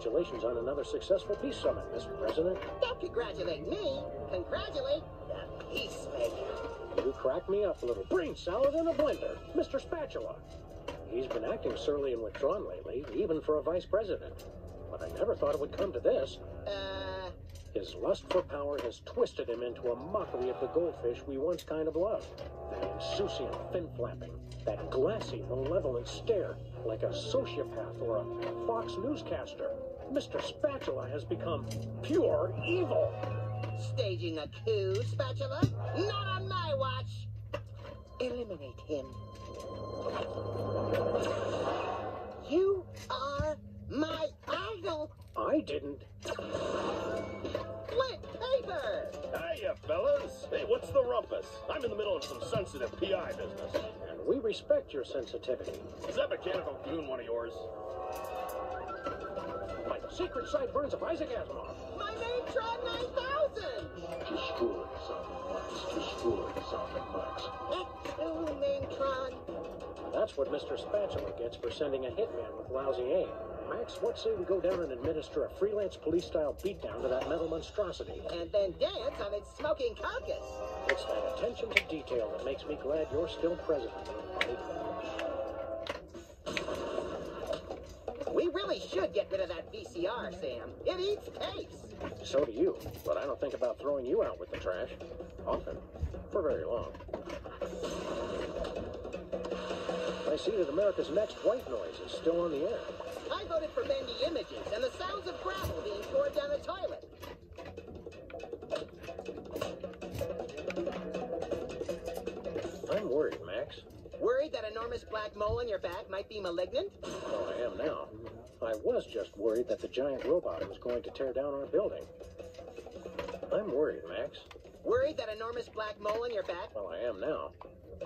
Congratulations on another successful peace summit, Mr. President. Don't congratulate me. Congratulate the peacemaker. You cracked me up a little. Brain salad in a blender, Mr. Spatula. He's been acting surly and withdrawn lately, even for a vice president. But I never thought it would come to this. His lust for power has twisted him into a mockery of the goldfish we once kind of loved. That insouciant fin-flapping, that glassy, malevolent stare, like a sociopath or a Fox newscaster. Mr. Spatula has become pure evil. Staging a coup, Spatula? Not on my watch. Eliminate him. You are my idol. I didn't. Flint paper! Hiya, fellas. Hey, what's the rumpus? I'm in the middle of some sensitive PI business. And we respect your sensitivity. Is that mechanical goon one of yours? Like the secret sideburns of Isaac Asimov. My name, Tron 9000! Destroy Zombie Max. Destroy Zombie Max. That too, Nametron. That's what Mr. Spatula gets for sending a hitman with lousy aim. Max, what say we go down and administer a freelance police-style beatdown to that metal monstrosity? And then dance on its smoking carcass. It's that attention to detail that makes me glad you're still president, buddy. We really should get rid of that VCR, Sam. It eats tapes. So do you, but I don't think about throwing you out with the trash. Often. For very long. I see that America's Next White Noise is still on the air. I voted for bendy images and the sounds of gravel being poured down a toilet. I'm worried, Max. Worried that enormous black mole on your back might be malignant? Well, I am now. I was just worried that the giant robot was going to tear down our building. I'm worried, Max. Worried that enormous black mole on your back? Well, I am now.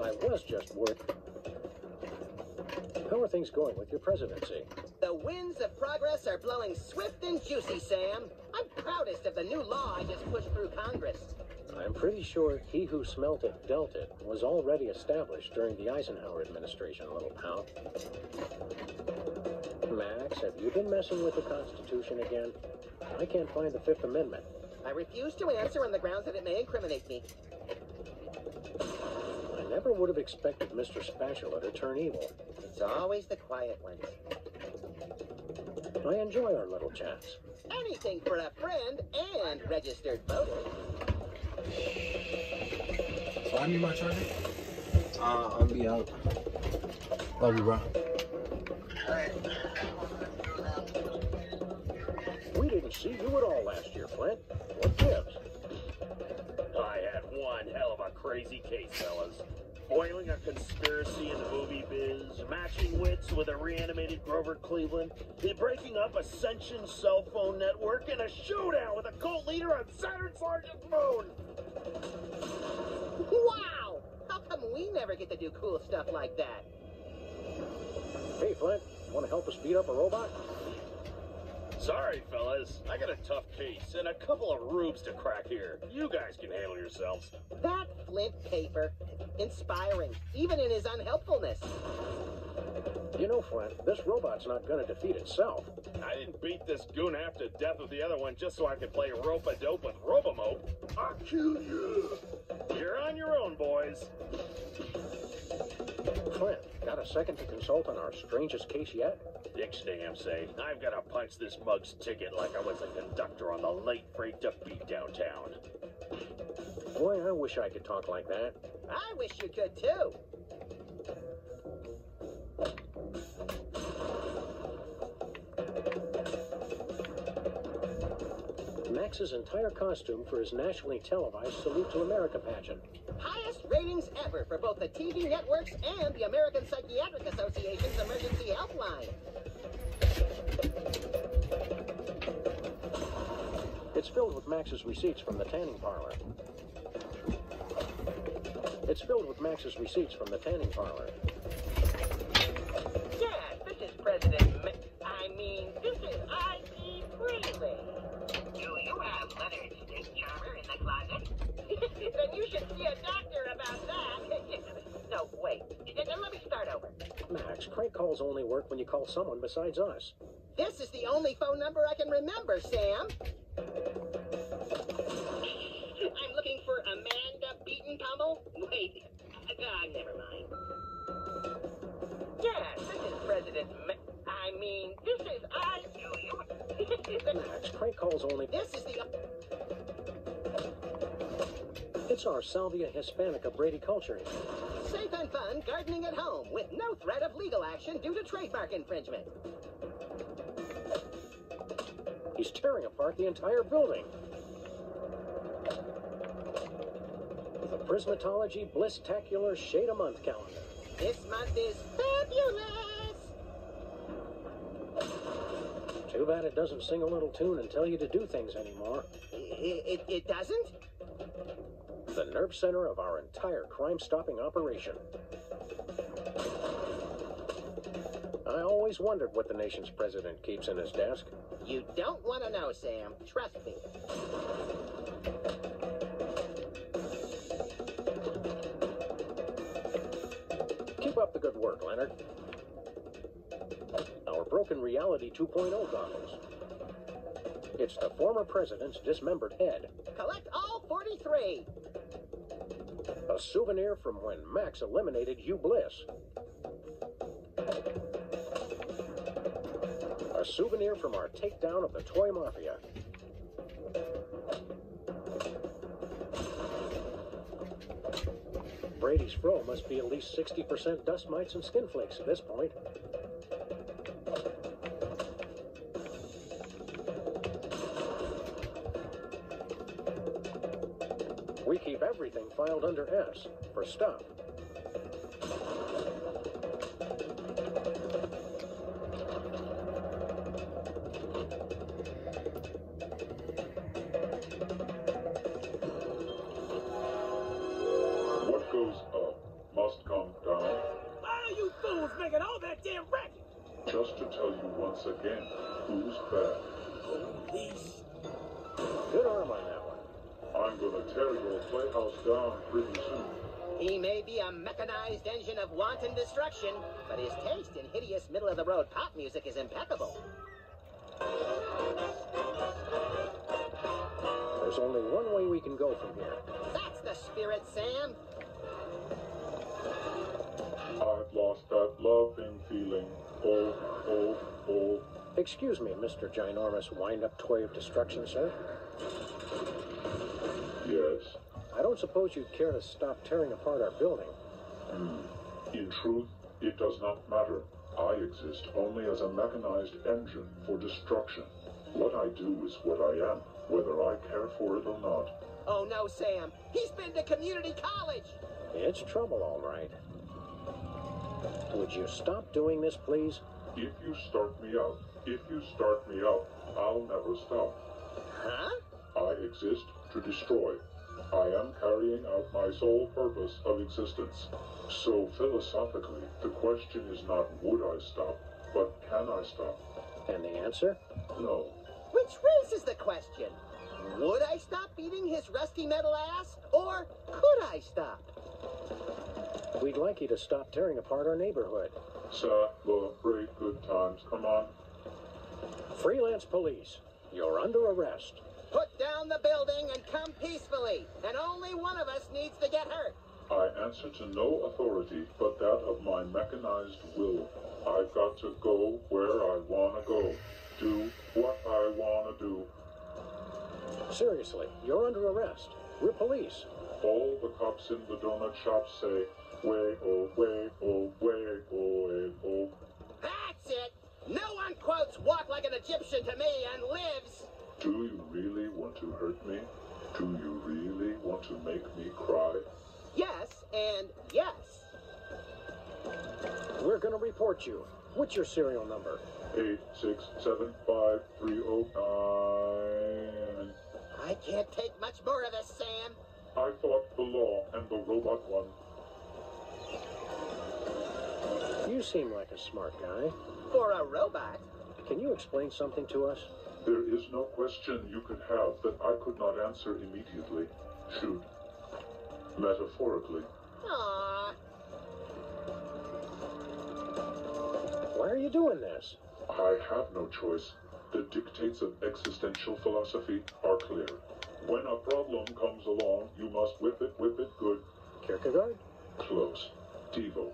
I was just worried. How are things going with your presidency? The winds of progress are blowing swift and juicy, Sam. I'm proudest of the new law I just pushed through Congress. I'm pretty sure he who smelt it dealt it was already established during the Eisenhower administration, little pal. Max, have you been messing with the Constitution again? I can't find the Fifth Amendment. I refuse to answer on the grounds that it may incriminate me. I never would have expected Mr. Spatula to turn evil. It's always the quiet ones. I enjoy our little chats. Anything for a friend and registered voter. Find me my charger. I'll be out. Love you, bro. We didn't see you at all last year, Flint. What gives? I had one hell of a crazy case, fellas. Foiling a conspiracy in the movie biz, matching wits with a reanimated Grover Cleveland, the breaking up Ascension cell phone network, and a showdown with a cult leader on Saturn Sergeant's moon. Wow! How come we never get to do cool stuff like that? Hey, Flint, want to help us beat up a robot? Sorry, fellas. I got a tough case and a couple of rubes to crack here. You guys can handle yourselves. That Flint paper. Inspiring, even in his unhelpfulness. You know, Flint, this robot's not going to defeat itself. I didn't beat this goon half to death with the other one just so I could play rope-a-dope with Robomope. I'll kill you. You're on your own, boys. Flint, got a second to consult on our strangest case yet? Ixnay, say. I've got to punch this mug's ticket like I was a conductor on the late freight to beat downtown. Boy, I wish I could talk like that. I wish you could, too. Max's entire costume for his nationally televised Salute to America pageant. Highest ratings ever for both the TV networks and the American Psychiatric Association's Emergency Helpline. It's filled with Max's receipts from the tanning parlor. It's filled with Max's receipts from the tanning parlor. Yes, this is President this is I.E. Freely. Do you have Leonard's snake charmer in the closet? Then you should see a doctor about that. No, wait. Let me start over. Max, crank calls only work when you call someone besides us. This is the only phone number I can remember, Sam. I'm looking for Amanda Beaton-Pummel? Wait, never mind. Yes, this is President this is Max, crank calls only. This is the... It's our Salvia Hispanica Brady culture. Safe and fun gardening at home with no threat of legal action due to trademark infringement. He's tearing apart the entire building. The Prismatology Bliss-tacular Shade-a-Month calendar. This month is fabulous! Too bad it doesn't sing a little tune and tell you to do things anymore. It doesn't? The nerve center of our entire crime-stopping operation. I always wondered what the nation's president keeps in his desk. You don't want to know, Sam. Trust me. Keep up the good work, Leonard. Our Broken Reality 2.0 goggles. It's the former president's dismembered head. Collect all 43. A souvenir from when Max eliminated Hugh Bliss. A souvenir from our takedown of the toy mafia. Brady's fro must be at least 60% dust mites and skin flakes at this point. We keep everything filed under S for stuff. What goes up must come down. Why are you fools making all that damn racket? Just to tell you once again, who's bad. Police. Good arm on that one. I'm gonna tear your playhouse down pretty soon. He may be a mechanized engine of wanton destruction, but his taste in hideous middle-of-the-road pop music is impeccable. There's only one way we can go from here. That's the spirit, Sam. I've lost that loving feeling. Oh. Excuse me, Mr. Ginormous wind-up toy of destruction, sir. Yes. I don't suppose you'd care to stop tearing apart our building. In truth, it does not matter. I exist only as a mechanized engine for destruction. What I do is what I am, whether I care for it or not. Oh, no, Sam. He's been to community college. It's trouble, all right. Would you stop doing this, please? If you start me out, I'll never stop. Huh? I exist to destroy. I am carrying out my sole purpose of existence. So philosophically, the question is not would I stop, but can I stop? And the answer? No. Which raises the question. Would I stop beating his rusty metal ass? Or could I stop? We'd like you to stop tearing apart our neighborhood. Celebrate good times. Come on. Freelance police, you're under arrest. Put down the building and come peacefully. And only one of us needs to get hurt. I answer to no authority but that of my mechanized will. I've got to go where I want to go. Do what I want to do. Seriously, you're under arrest. We're police. All the cops in the donut shop say, way, oh, way, oh, way, oh, way, oh. That's it. No one quotes walk like an Egyptian to me and lives. Do you really want to hurt me? Do you really want to make me cry? Yes, and yes. We're gonna report you. What's your serial number? 8675309. I can't take much more of this, Sam. I thought the law and the robot won. You seem like a smart guy. For a robot. Can you explain something to us? There is no question you could have that I could not answer immediately. Shoot. Metaphorically. Aww. Why are you doing this? I I have no choice. The dictates of existential philosophy are clear. When a problem comes along, you must whip it good. Kierkegaard? Close. Devo.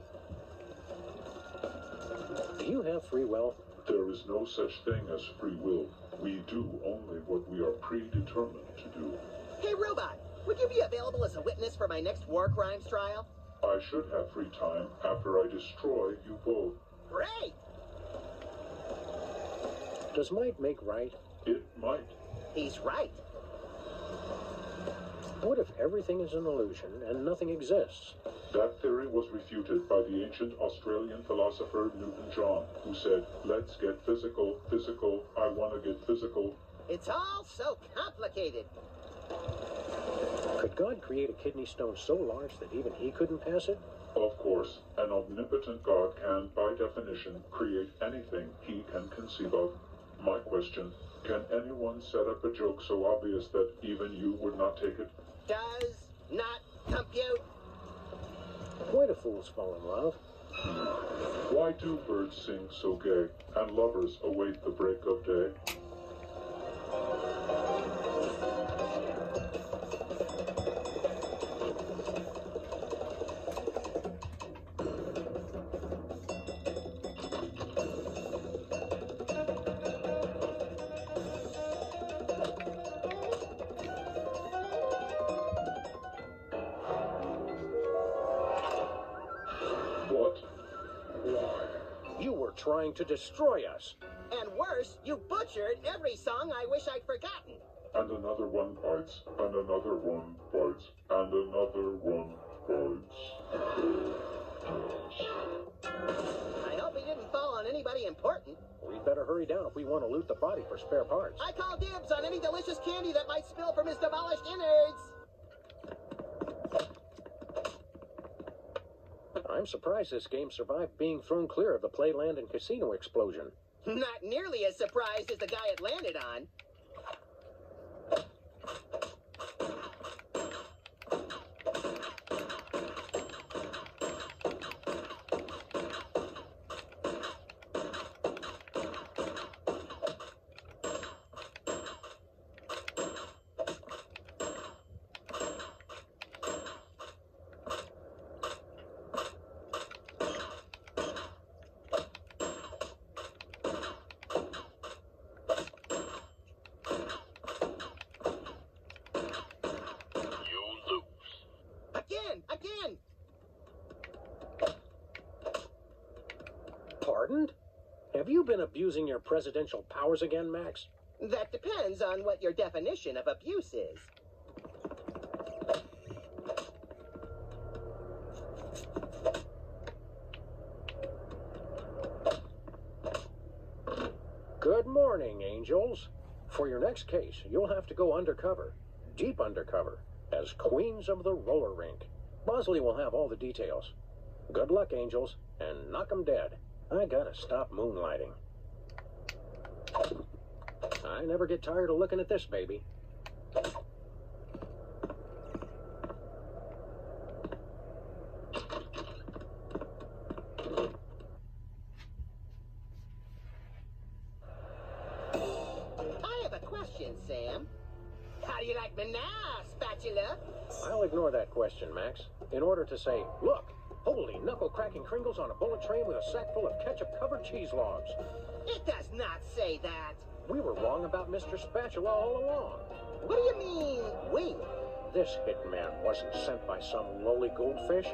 Do you have free will? There is no such thing as free will. We do only what we are predetermined to do. Hey, Robot, would you be available as a witness for my next war crimes trial? I should have free time after I destroy you both. Great! Does might make right? It might. He's right. What if everything is an illusion and nothing exists? That theory was refuted by the ancient Australian philosopher Newton John, who said, "Let's get physical, physical, I want to get physical." It's all so complicated. Could God create a kidney stone so large that even he couldn't pass it? Of course, an omnipotent God can, by definition, create anything he can conceive of. My question, can anyone set up a joke so obvious that even you would not take it? Does not compute. Why do fools fall in love? Why do birds sing so gay, and lovers await the break of day? What? Why? You were trying to destroy us. And worse, you butchered every song I wish I'd forgotten. And another one bites, and another one bites, and another one bites. I hope he didn't fall on anybody important. We'd better hurry down if we want to loot the body for spare parts. I call dibs on any delicious candy that might spill from his demolished innards. I'm surprised this game survived being thrown clear of the playland and casino explosion. Not nearly as surprised as the guy it landed on. Again! Pardoned? Have you been abusing your presidential powers again, Max? That depends on what your definition of abuse is. Good morning, angels. For your next case, you'll have to go undercover. Deep undercover. As queens of the roller rink. Bosley will have all the details. Good luck, angels, and knock 'em dead. I gotta stop moonlighting. I never get tired of looking at this baby. I have a question, Sam. How do you like me now, spatula? I'll ignore that question, Max. In order to say, look, holy knuckle-cracking Kringles on a bullet train with a sack full of ketchup-covered cheese logs. It does not say that. We were wrong about Mr. Spatula all along. What do you mean, we? This hitman wasn't sent by some lowly goldfish.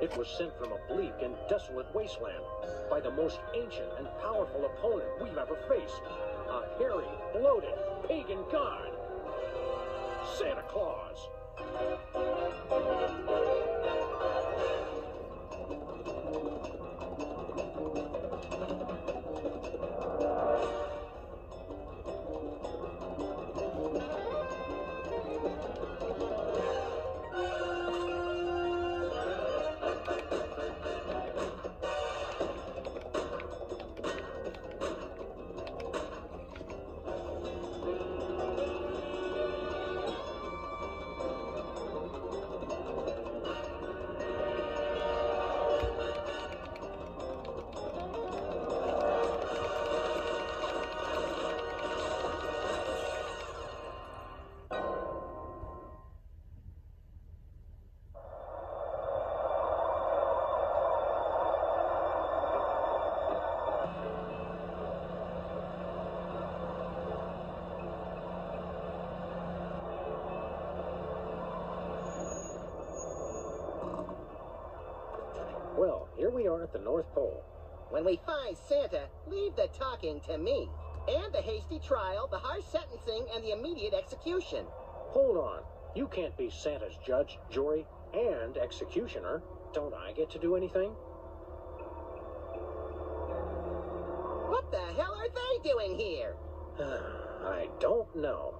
It was sent from a bleak and desolate wasteland by the most ancient and powerful opponent we've ever faced. A hairy, bloated, pagan god. Santa Claus. here we are at the North Pole. When we find Santa, leave the talking to me. And the hasty trial, the harsh sentencing, and the immediate execution. Hold on. You can't be Santa's judge, jury, and executioner. Don't I get to do anything? What the hell are they doing here? I don't know.